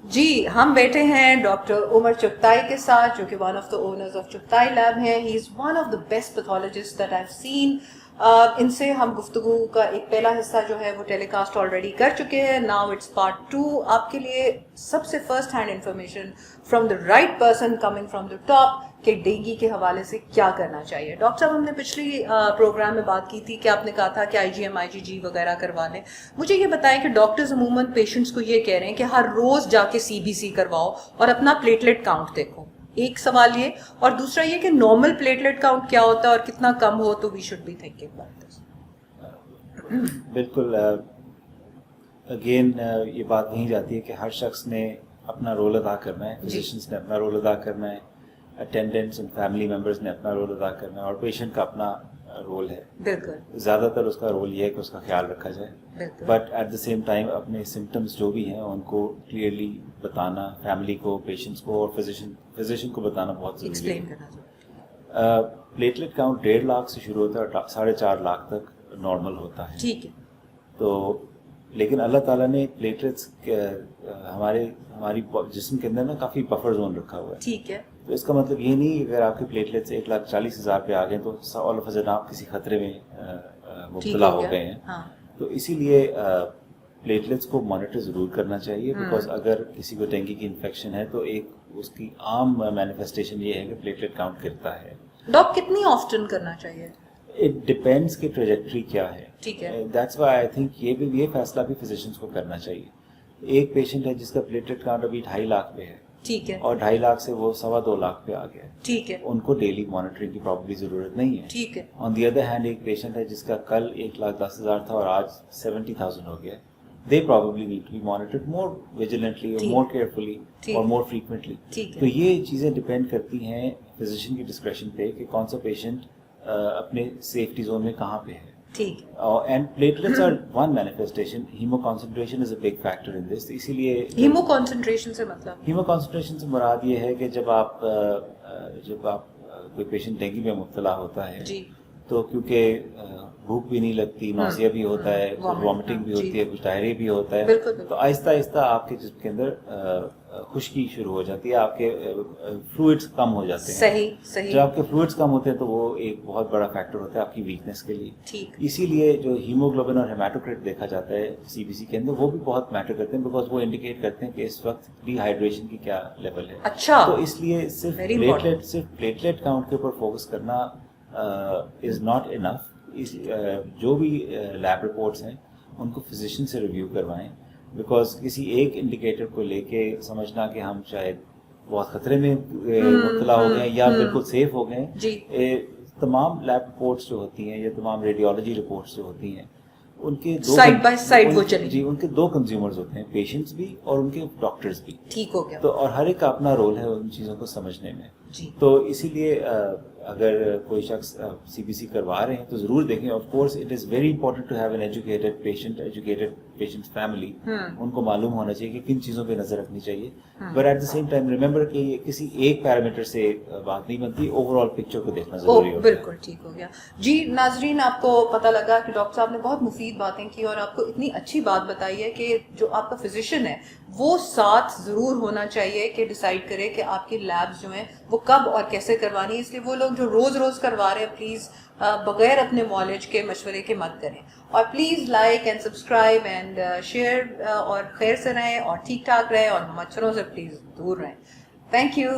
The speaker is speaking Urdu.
جی ہم بیٹھے ہیں ڈاکٹر عمر چغتائی کے ساتھ جو کہ one of the owners of Chughtai lab ہیں. He is one of the best pathologist that I have seen. ان سے ہم گفتگو کا ایک پہلا حصہ جو ہے وہ ٹیلی کاسٹ آلریڈی کر چکے ہیں. Now it's part 2. آپ کے لیے سب سے first hand information from the right person coming from the top کہ ڈینگی کے حوالے سے کیا کرنا چاہیے. ڈاکٹر صاحب ہم نے پچھلی پروگرام میں بات کی تھی کہ آپ نے کہا تھا کہ IgM IgG وغیرہ کروا لیں. مجھے یہ بتائیں کہ ڈاکٹرز عموماً پیشنٹس کو یہ کہہ رہے ہیں کہ ہر روز جا کے CBC کرواؤ اور اپنا پلیٹلیٹ کاؤنٹ دیکھو. ایک سوال یہ، اور دوسرا یہ کہ نارمل پلیٹلیٹ کاؤنٹ کیا ہوتا ہے اور کتنا کم ہو تو we should be thinking about this. بالکل اگین یہ بات وہیں جاتی ہے کہ ہر شخص نے اپنا رول ادا کرنا ہے. فزیشنس نے اپنا رول ادا کرنا ہے, اٹینڈنٹس اینڈ فیملی ممبرس نے اپنا رول ادا کرنا ہے, اور پیشنٹ کا اپنا رول ہے. بالکل زیادہ تر اس کا رول یہ ہے کہ اس کا خیال رکھا جائے, but at the same time اپنے سمٹمس جو بھی ہیں ان کو کلیئرلی بتانا فیملی کو, پیشنٹس کو اور فزیشین کو بتانا بہت ضروری ہے. پلیٹلیٹ کاؤنٹ 1.5 لاکھ سے شروع ہوتا ہے اور 4.5 لاکھ تک نارمل ہوتا ہے. ٹھیک ہے. تو لیکن اللہ تعالیٰ نے پلیٹلیٹس ہماری جسم کے اندر نا کافی بفر زون رکھا ہوا ہے. ٹھیک ہے. تو اس کا مطلب یہ نہیں کہ اگر آپ کے پلیٹلیٹس 1,40,000 پہ آ گئے تو آل آف اے سڈن آپ کسی خطرے میں مبتلا ہو گئے ہیں. تو اسی لیے پلیٹلیٹس کو مانیٹر ضرور کرنا چاہیے, بیکاز اگر کسی کو ڈینگی کی انفیکشن ہے تو ایک اس کی عام مینیفیسٹیشن یہ ہے کہ پلیٹلیٹ کاؤنٹ کرتا ہے. ڈاکٹر کتنی آفٹن کرنا چاہیے؟ اٹ ڈپینڈس کہ ٹریجیکٹری کیا ہے. ٹھیک ہے. دیٹس وائی آئی تھنک یہ فیصلہ بھی فزیشنس کو کرنا چاہیے. ایک پیشنٹ ہے جس کا پلیٹلیٹ کاؤنٹ ابھی 2.5 لاکھ پہ ہے. ٹھیک ہے. اور 2.5 لاکھ سے وہ 2.25 لاکھ پہ آ گیا. ٹھیک ہے. ان کو ڈیلی مانیٹرنگ کی پرابلی ضرورت نہیں ہے. ٹھیک ہے. آن دی ادر ہینڈ ایک پیشنٹ ہے جس کا کل 1,10,000 تھا اور آج 70,000 ہو گیا. They probably need to be monitored more vigilantly or more carefully or more frequently. تو یہ چیزیں ڈپینڈ کرتی ہیں فزیشین کی ڈسکریشن پہ کہ کون سا پیشنٹ اپنے سیفٹی زون میں کہاں پہ ہے. ٹھیک. And platelets are one manifestation. Hemoconcentration is a big factor in this. اسی لیے ہیمو کانسنٹریشن سے مطلب ہیمو کانسنٹریشن سے مراد یہ ہے کہ جب آپ کوئی پیشنٹ ڈینگی میں مبتلا ہوتا ہے تو کیونکہ بھوک بھی نہیں لگتی, نوزیا بھی ہوتا ہے, وامٹنگ بھی ہوتی ہے, کچھ ڈائریا بھی ہوتا ہے, تو آہستہ آہستہ آپ کے جسم کے اندر خشکی شروع ہو جاتی ہے, آپ کے فلوئڈس کم ہو جاتے ہیں. صحیح صحیح. جب آپ کے فلوئڈس کم ہوتے ہیں تو وہ ایک بہت بڑا فیکٹر ہوتا ہے آپ کی ویکنیس کے لیے. ٹھیک. اسی لیے جو ہیموگلوبن اور ہیماٹوکریٹ دیکھا جاتا ہے CBC کے اندر وہ بھی بہت میٹر کرتے ہیں, بیکاز وہ انڈیکیٹ کرتے ہیں کہ اس وقت ڈی ہائیڈریشن کی کیا لیول ہے. اچھا. تو اس لیے صرف پلیٹلیٹ کاؤنٹ کے اوپر فوکس کرنا از ناٹ انف. جو بھی لیب رپورٹس ہیں ان کو فزیشین سے ریویو کروائیں, بیکاز کسی ایک انڈیکیٹر کو لے کے سمجھنا کہ ہم شاید بہت خطرے میں مبتلا ہو گئے یا بالکل سیف ہو گئے ہیں. تمام لیب رپورٹس جو ہوتی ہیں یا تمام ریڈیولوجی رپورٹس جو ہوتی ہیں ان کے سائڈ بائی سائڈ وہ چلیں. جی ان کے 2 کنزیومرز ہوتے ہیں, پیشنٹس بھی اور ان کے ڈاکٹرز بھی. ٹھیک ہو گیا. تو اور ہر ایک کا اپنا رول ہے ان چیزوں کو سمجھنے میں. جی. تو اسی لیے اگر کوئی شخص CBC کروا رہے ہیں تو ضرور دیکھیں. Of course it is very important to have an educated patient family. ان کو معلوم ہونا چاہیے کہ کن چیزوں پہ نظر رکھنی چاہیے, but at the same time remember کہ یہ کسی ایک پیرامیٹر سے بات نہیں بنتی, اوور آل پکچر کو دیکھنا ضروری ہوتا ہے. بالکل ٹھیک ہو گیا. جی ناظرین, آپ کو پتہ لگا کہ ڈاکٹر صاحب نے بہت مفید باتیں کی اور آپ کو اتنی اچھی بات بتائی ہے کہ جو آپ کا فزیشین ہے وہ ساتھ ضرور ہونا چاہیے کہ ڈیسائیڈ کرے کہ آپ کی لیبس جو ہیں وہ کب اور کیسے کروانی ہے. اس لیے وہ لوگ جو روز کروا رہے ہیں پلیز بغیر اپنے معالج کے مشورے کے مت کریں, اور please like and subscribe and share, اور خیر سے رہیں اور ٹھیک ٹھاک رہیں اور مچھروں سے پلیز دور رہیں. Thank you.